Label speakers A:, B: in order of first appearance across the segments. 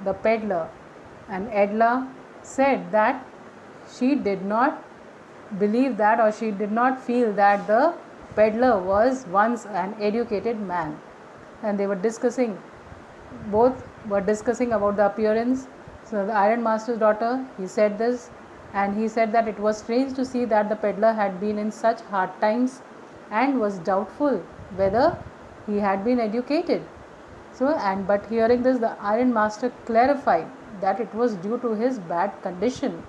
A: the peddler, and Edla said that she did not believe that, or she did not feel that the peddler was once an educated man. And they were discussing, both were discussing about the appearance. So the iron master's daughter, he said this, and he said that it was strange to see that the peddler had been in such hard times and was doubtful whether he had been educated. So, and but hearing this, the iron master clarified that it was due to his bad condition,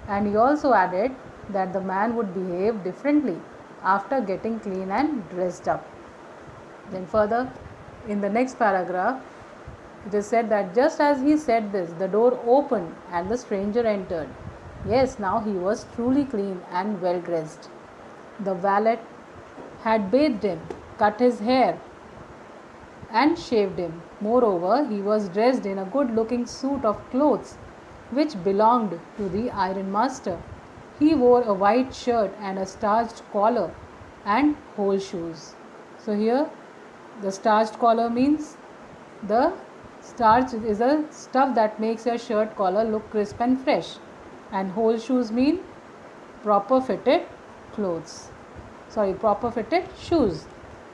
A: and he also added that the man would behave differently after getting clean and dressed up. Then further, in the next paragraph, it is said that just as he said this, the door opened and the stranger entered. Yes, now he was truly clean and well dressed. The valet had bathed him, cut his hair, and shaved him. Moreover, he was dressed in a good looking suit of clothes which belonged to the iron master. He wore a white shirt and a starched collar and whole shoes. So, here the starched collar means the starch is a stuff that makes your shirt collar look crisp and fresh, and whole shoes mean proper fitted clothes. Proper fitted shoes.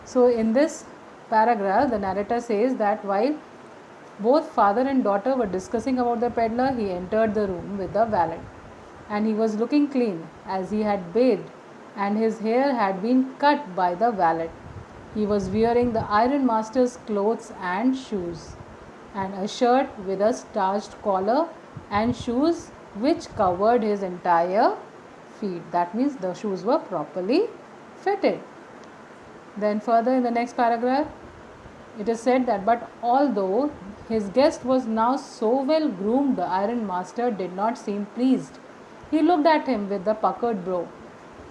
A: So, in this paragraph, the narrator says that while both father and daughter were discussing about the peddler, he entered the room with the valet, and he was looking clean as he had bathed, and his hair had been cut by the valet. He was wearing the iron master's clothes and shoes, and a shirt with a starched collar and shoes which covered his entire feet. That means the shoes were properly fitted. Then further in the next paragraph, it is said that, but although his guest was now so well groomed, the iron master did not seem pleased. He looked at him with the puckered brow,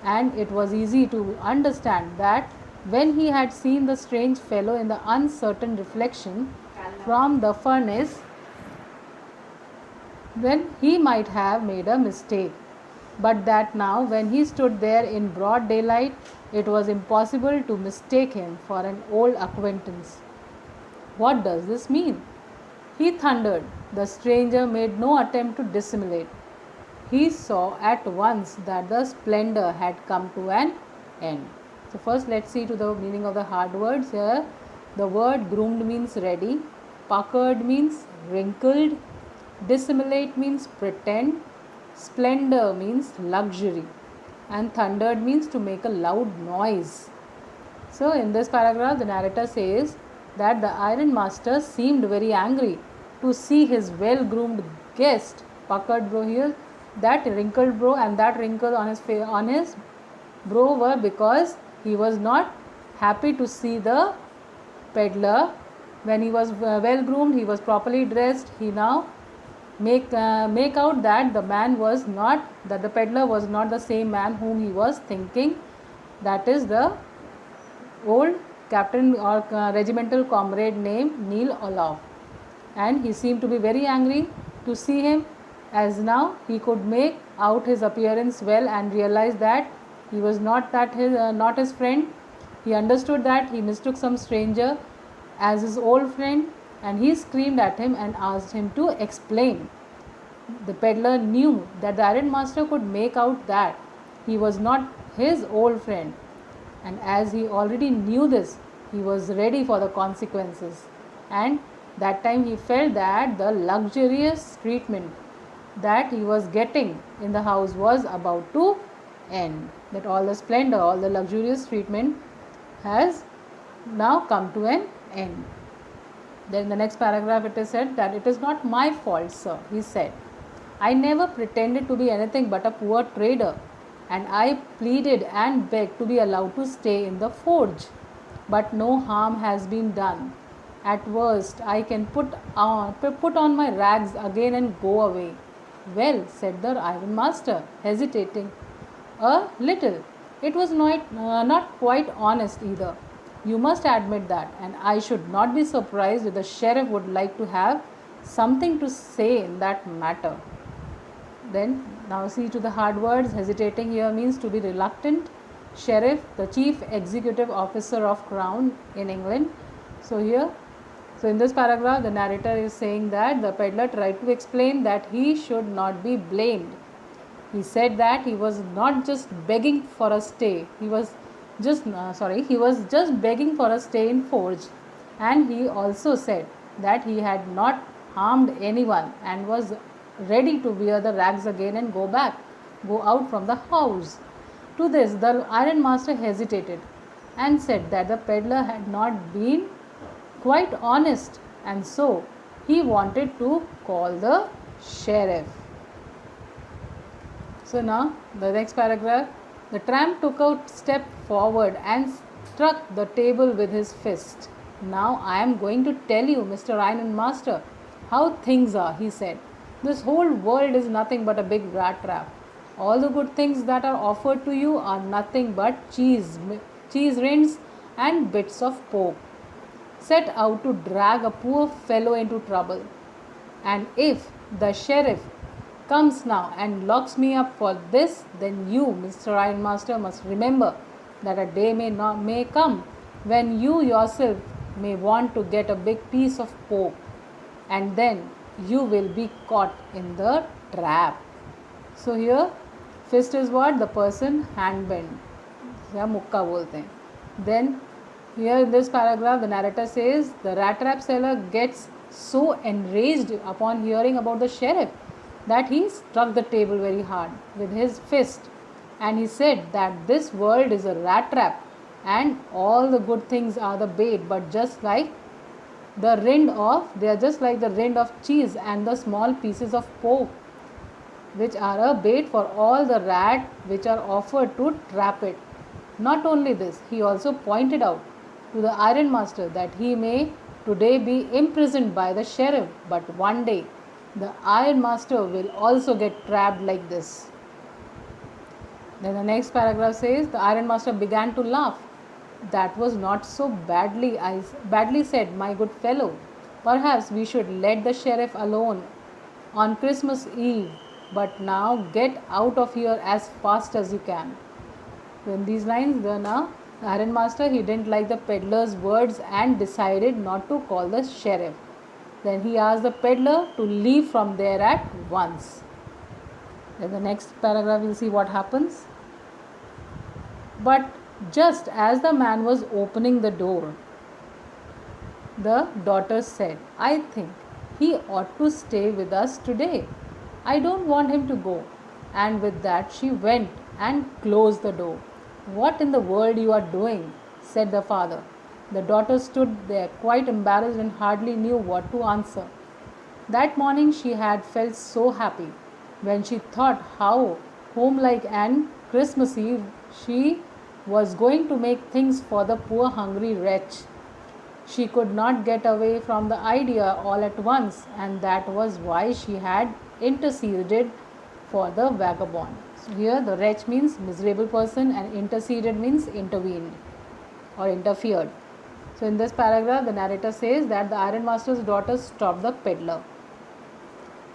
A: and it was easy to understand that when he had seen the strange fellow in the uncertain reflection from the furnace, then he might have made a mistake. But that now, when he stood there in broad daylight, it was impossible to mistake him for an old acquaintance. What does this mean? He thundered. The stranger made no attempt to dissimulate. He saw at once that the splendor had come to an end. So first let's see to the meaning of the hard words here. The word groomed means ready, puckered means wrinkled, dissimulate means pretend, splendor means luxury, and thundered means to make a loud noise. So in this paragraph, the narrator says that the iron master seemed very angry to see his well groomed guest, puckered brow here, that wrinkled brow and that wrinkle on his brow were because he was not happy to see the peddler. When he was well groomed, he was properly dressed. He now make out that the peddler was not the same man whom he was thinking. That is the old captain or regimental comrade named Neil Olaf, and he seemed to be very angry to see him, as now he could make out his appearance well and realize that he was not his friend. He understood that he mistook some stranger as his old friend, and he screamed at him and asked him to explain. The peddler knew that the iron master could make out that he was not his old friend, and as he already knew this, he was ready for the consequences, and that time he felt that the luxurious treatment that he was getting in the house was about to end, that all the splendor, all the luxurious treatment has now come to an end. Then in the next paragraph it is said that it is not my fault, sir, he said. I never pretended to be anything but a poor trader, and I pleaded and begged to be allowed to stay in the forge. But no harm has been done. At worst, I can put on my rags again and go away. Well, said the iron master, hesitating a little. It was not quite honest either. You must admit that, and I should not be surprised if the sheriff would like to have something to say in that matter. Then, now see to the hard words. Hesitating here means to be reluctant. Sheriff, the chief executive officer of Crown in England. So here, So, in this paragraph, the narrator is saying that the peddler tried to explain that he should not be blamed. He said that he was not just begging for a stay, he was just begging for a stay in Forge. And he also said that he had not harmed anyone and was ready to wear the rags again and go out from the house. To this, the ironmaster hesitated and said that the peddler had not been quite honest, and so he wanted to call the sheriff. So now the next paragraph, the tramp took a step forward and struck the table with his fist. Now I am going to tell you, Mr. Ironmaster, how things are, he said. This whole world is nothing but a big rat trap. All the good things that are offered to you are nothing but cheese rinds and bits of pork, set out to drag a poor fellow into trouble. And if the sheriff comes now and locks me up for this, then you, Mr. Ironmaster, must remember that a day may come when you yourself may want to get a big piece of pork, and then you will be caught in the trap. So here fist is what? The person hand bend या मुक्का बोलते हैं. Then here in this paragraph the narrator says the rat trap seller gets so enraged upon hearing about the sheriff that he struck the table very hard with his fist, and he said that this world is a rat trap and all the good things are the bait, but they are just like the rind of cheese and the small pieces of pork which are a bait for all the rat which are offered to trap it. Not only this, he also pointed out to the ironmaster that he may today be imprisoned by the sheriff, but one day the ironmaster will also get trapped like this. Then the next paragraph says the ironmaster began to laugh. That was not so badly said, my good fellow. Perhaps we should let the sheriff alone on Christmas Eve, but now get out of here as fast as you can. So in these lines, the ironmaster, he didn't like the peddler's words and decided not to call the sheriff. Then he asked the peddler to leave from there at once. Then the next paragraph, we'll see what happens. But just as the man was opening the door, the daughter said, I think he ought to stay with us today. I don't want him to go. And with that she went and closed the door. What in the world you are doing? Said the father. The daughter stood there quite embarrassed and hardly knew what to answer. That morning she had felt so happy when she thought how homelike and Christmas Eve she was going to make things for the poor hungry wretch. She could not get away from the idea all at once, and that was why she had interceded for the vagabond. So here the wretch means miserable person and interceded means intervened or interfered. So in this paragraph the narrator says that the ironmaster's daughter stopped the peddler.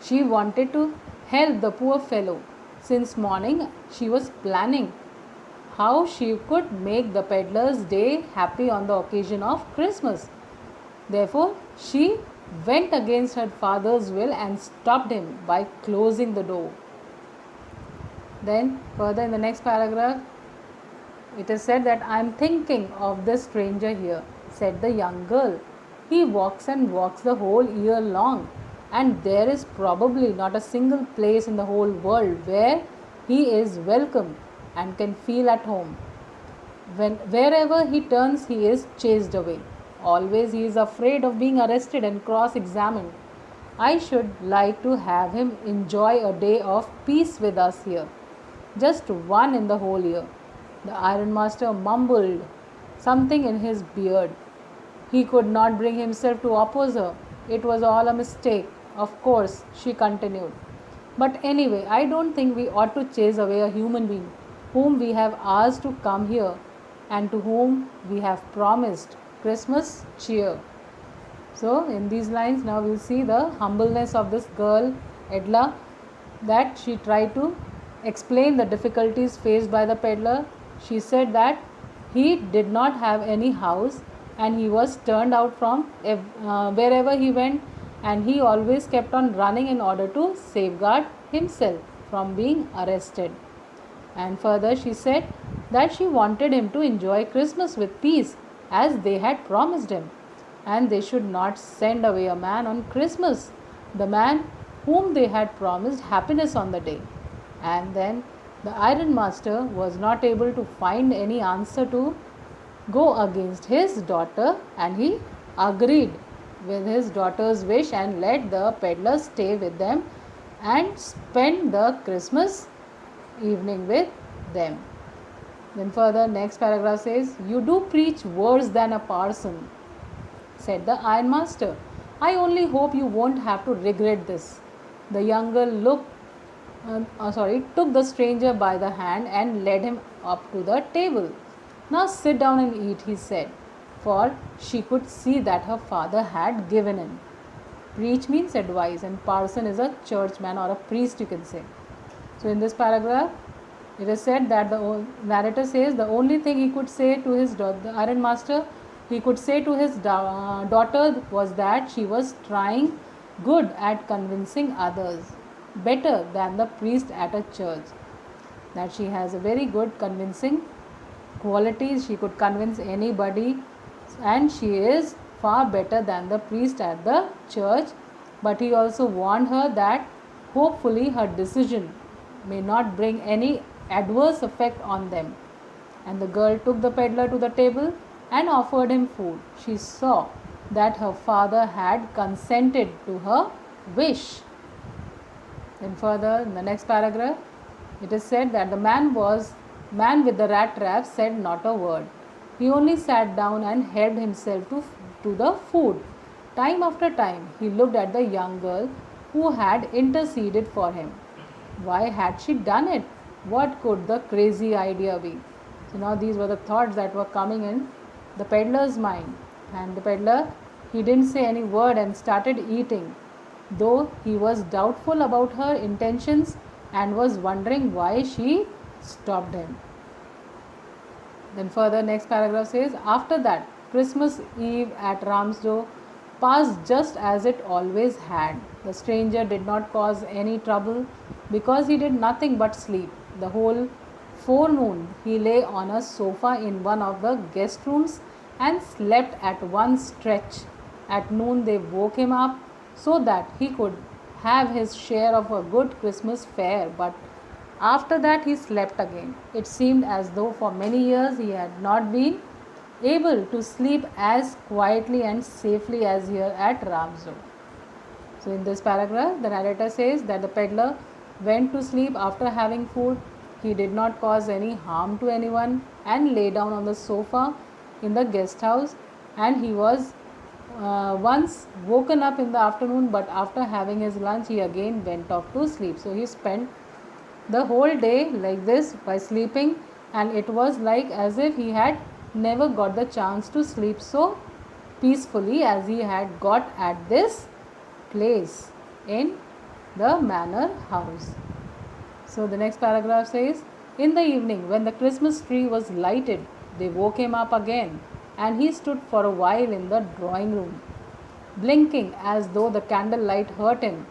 A: She wanted to help the poor fellow. Since morning she was planning how she could make the peddler's day happy on the occasion of Christmas. Therefore, she went against her father's will and stopped him by closing the door. Then, further in the next paragraph, it is said that I am thinking of this stranger here, said the young girl. He walks and walks the whole year long, and there is probably not a single place in the whole world where he is welcome and can feel at home. Wherever he turns, he is chased away. Always he is afraid of being arrested and cross-examined. I should like to have him enjoy a day of peace with us here. Just one in the whole year. The ironmaster mumbled something in his beard. He could not bring himself to oppose her. It was all a mistake, of course, she continued. But anyway, I don't think we ought to chase away a human being whom we have asked to come here and to whom we have promised Christmas cheer. So in these lines now we'll see the humbleness of this girl Edla, that she tried to explain the difficulties faced by the peddler. She said that he did not have any house and he was turned out from wherever he went, and he always kept on running in order to safeguard himself from being arrested. And further, she said that she wanted him to enjoy Christmas with peace as they had promised him, and they should not send away a man on Christmas, the man whom they had promised happiness on the day. And then the ironmaster was not able to find any answer to go against his daughter, and he agreed with his daughter's wish and let the peddler stay with them and spend the Christmas evening with them. Then further, next paragraph says, "You do preach worse than a parson," said the ironmaster. "I only hope you won't have to regret this." The young girl took the stranger by the hand and led him up to the table. "Now sit down and eat," he said, for she could see that her father had given in. Preach means advise, and parson is a churchman or a priest, you can say. So in this paragraph, it is said that the narrator says the only thing he could say to the ironmaster, he could say to his daughter was that she was trying good at convincing others, better than the priest at a church. That she has a very good convincing qualities, she could convince anybody, and she is far better than the priest at the church. But he also warned her that hopefully her decision may not bring any adverse effect on them. And the girl took the peddler to the table and offered him food. She saw that her father had consented to her wish. Then further, in the next paragraph, it is said that the man with the rat trap said not a word. He only sat down and helped himself to the food. Time after time, he looked at the young girl who had interceded for him. Why had she done it? What could the crazy idea be? So now these were the thoughts that were coming in the peddler's mind. And the peddler, he didn't say any word and started eating, though he was doubtful about her intentions and was wondering why she stopped him. Then further, next paragraph says, after that, Christmas Eve at Ramsdow passed just as it always had. The stranger did not cause any trouble because he did nothing but sleep. The whole forenoon he lay on a sofa in one of the guest rooms and slept at one stretch. At noon they woke him up so that he could have his share of a good Christmas fare, but after that he slept again. It seemed as though for many years he had not been able to sleep as quietly and safely as here at Ramsdow. So in this paragraph, the narrator says that the peddler went to sleep after having food. He did not cause any harm to anyone and lay down on the sofa in the guest house, and he was once woken up in the afternoon, but after having his lunch he again went off to sleep. So he spent the whole day like this by sleeping, and it was like as if he had never got the chance to sleep so peacefully as he had got at this place in the manor house. So the next paragraph says, in the evening when the Christmas tree was lighted, they woke him up again, and he stood for a while in the drawing room, blinking as though the candlelight hurt him.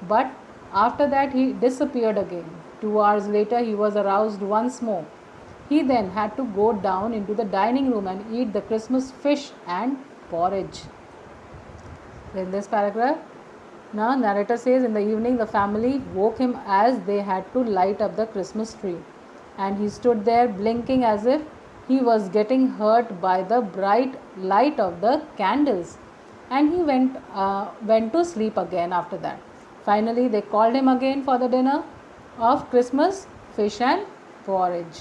A: But after that he disappeared again. 2 hours later he was aroused once more. He then had to go down into the dining room and eat the Christmas fish and porridge. In this paragraph, now narrator says in the evening the family woke him as they had to light up the Christmas tree, and he stood there blinking as if he was getting hurt by the bright light of the candles, and he went to sleep again after that. Finally they called him again for the dinner of Christmas fish and porridge.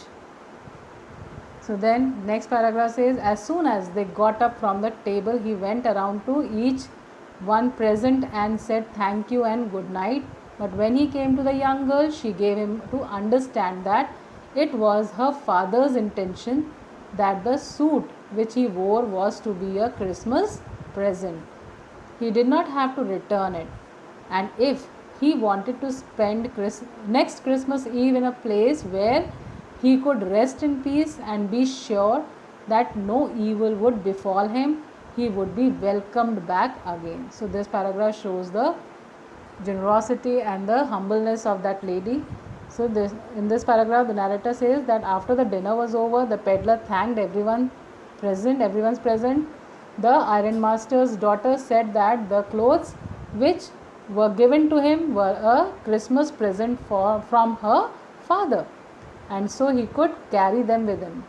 A: So then next paragraph says, as soon as they got up from the table, he went around to each one present and said thank you and good night. But when he came to the young girl, she gave him to understand that it was her father's intention that the suit which he wore was to be a Christmas present. He did not have to return it, and if he wanted to spend next Christmas Eve in a place where he could rest in peace and be sure that no evil would befall him, he would be welcomed back again. So, this paragraph shows the generosity and the humbleness of that lady. So, in this paragraph, the narrator says that after the dinner was over, the peddler thanked everyone's present. The ironmaster's daughter said that the clothes which were given to him were a Christmas present from her father, and so he could carry them with him.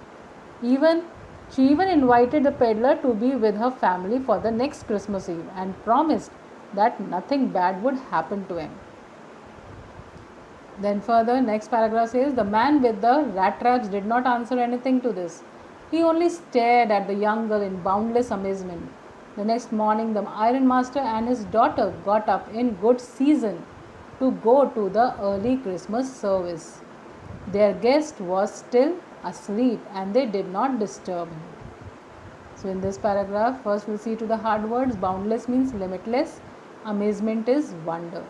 A: She even invited the peddler to be with her family for the next Christmas Eve and promised that nothing bad would happen to him. Then further, next paragraph says, the man with the rat traps did not answer anything to this. He only stared at the young girl in boundless amazement. The next morning, the ironmaster and his daughter got up in good season to go to the early Christmas service. Their guest was still asleep and they did not disturb him. So, in this paragraph, first we'll see to the hard words. Boundless means limitless, amazement is wonder.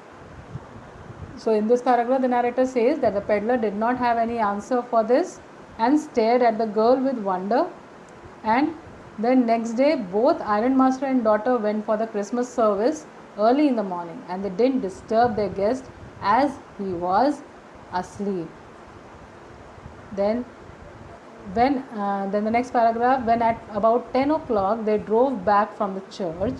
A: So, in this paragraph, the narrator says that the peddler did not have any answer for this and stared at the girl with wonder. And then next day, both ironmaster and daughter went for the Christmas service early in the morning, and they didn't disturb their guest as he was asleep. Then the next paragraph, when at about 10 o'clock they drove back from the church,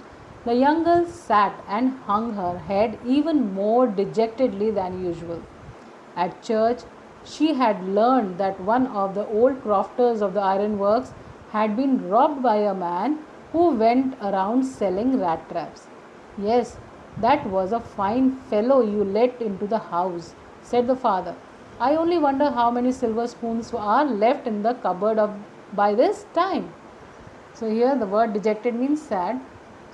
A: the young girl sat and hung her head even more dejectedly than usual. At church, she had learned that one of the old crofters of the ironworks had been robbed by a man who went around selling rat traps. Yes, that was a fine fellow you let into the house, said the father. I only wonder how many silver spoons are left in the cupboard by this time. So, here the word dejected means sad.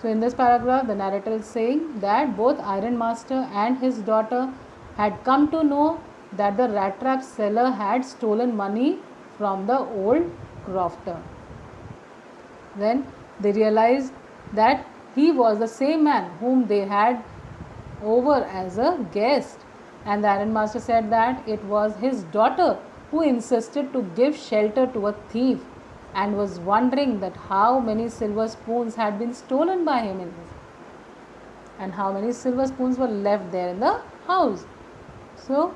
A: So, in this paragraph, the narrator is saying that both ironmaster and his daughter had come to know that the rat trap seller had stolen money from the old crofter. Then they realized that he was the same man whom they had over as a guest, and the ironmaster said that it was his daughter who insisted to give shelter to a thief and was wondering that how many silver spoons had been stolen by him and how many silver spoons were left there in the house. So,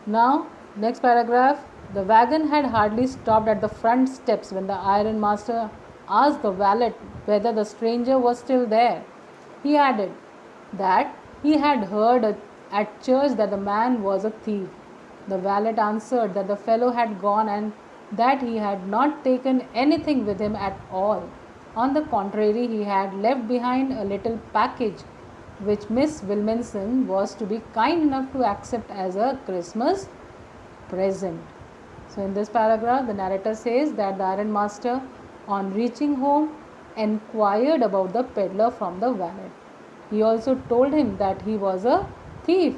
A: now next paragraph, the wagon had hardly stopped at the front steps when the ironmaster asked the valet whether the stranger was still there. He added that he had heard at church that the man was a thief. The valet answered that the fellow had gone and that he had not taken anything with him at all. On the contrary, he had left behind a little package which Miss Wilkinson was to be kind enough to accept as a Christmas present. So, in this paragraph, the narrator says that the ironmaster, on reaching home, enquired about the peddler from the valet. He also told him that he was a thief,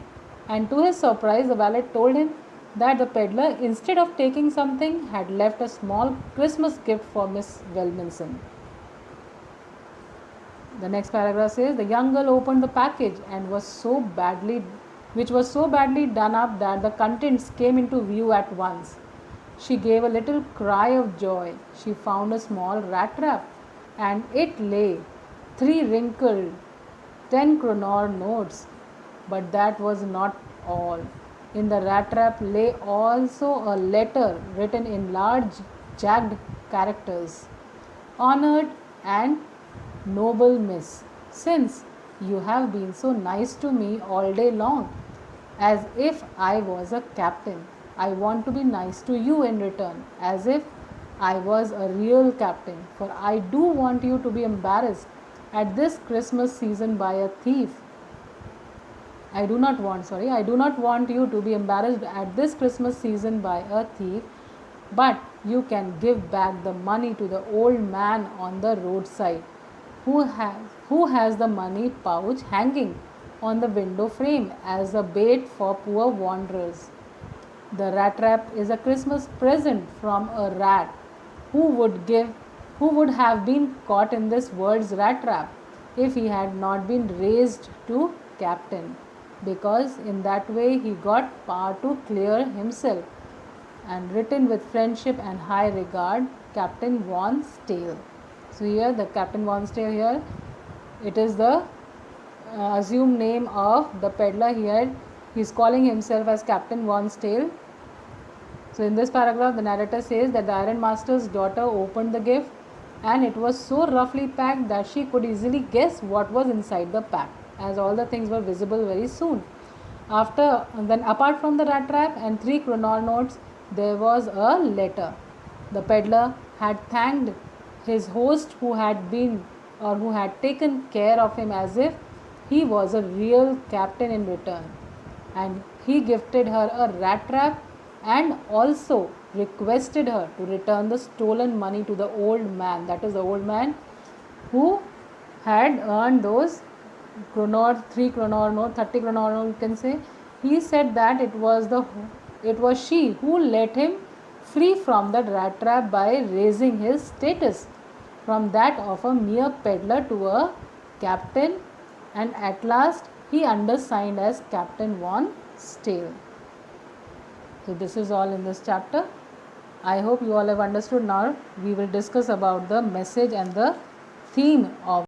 A: and to his surprise, the valet told him that the peddler, instead of taking something, had left a small Christmas gift for Miss Wilkinson. The next paragraph says the young girl opened the package and was so badly done up that the contents came into view at once. She gave a little cry of joy. She found a small rat trap, and it lay 3 wrinkled 10-kroner notes. But that was not all. In the rat trap lay also a letter written in large jagged characters. Honored and noble miss, since you have been so nice to me all day long, as if I was a captain, I want to be nice to you in return, as if I was a real captain, for I do want you to be embarrassed at this Christmas season by a thief. I do not want you to be embarrassed at this Christmas season by a thief, but you can give back the money to the old man on the roadside who has the money pouch hanging on the window frame as a bait for poor wanderers. The rat trap is a Christmas present from a rat who would have been caught in this world's rat trap if he had not been raised to captain, because in that way he got power to clear himself and written with friendship and high regard, Captain Von Stale. So here the Captain Von Stale here, it is the assumed name of the peddler here. He is calling himself as Captain Von Stale. So in this paragraph, the narrator says that the ironmaster's daughter opened the gift and it was so roughly packed that she could easily guess what was inside the pack, as all the things were visible very soon. Apart from the rat trap and 3 chronar notes, there was a letter. The peddler had thanked his host who had taken care of him as if he was a real captain in return, and he gifted her a rat trap and also requested her to return the stolen money to the old man, that is the old man who had earned those 3 chronar note, 30 chronar note, you can say. He said that it was she who let him free from the rat trap by raising his status from that of a mere peddler to a captain, and at last he undersigned as Captain Von Stale. So this is all in this chapter. I hope you all have understood. Now we will discuss about the message and the theme of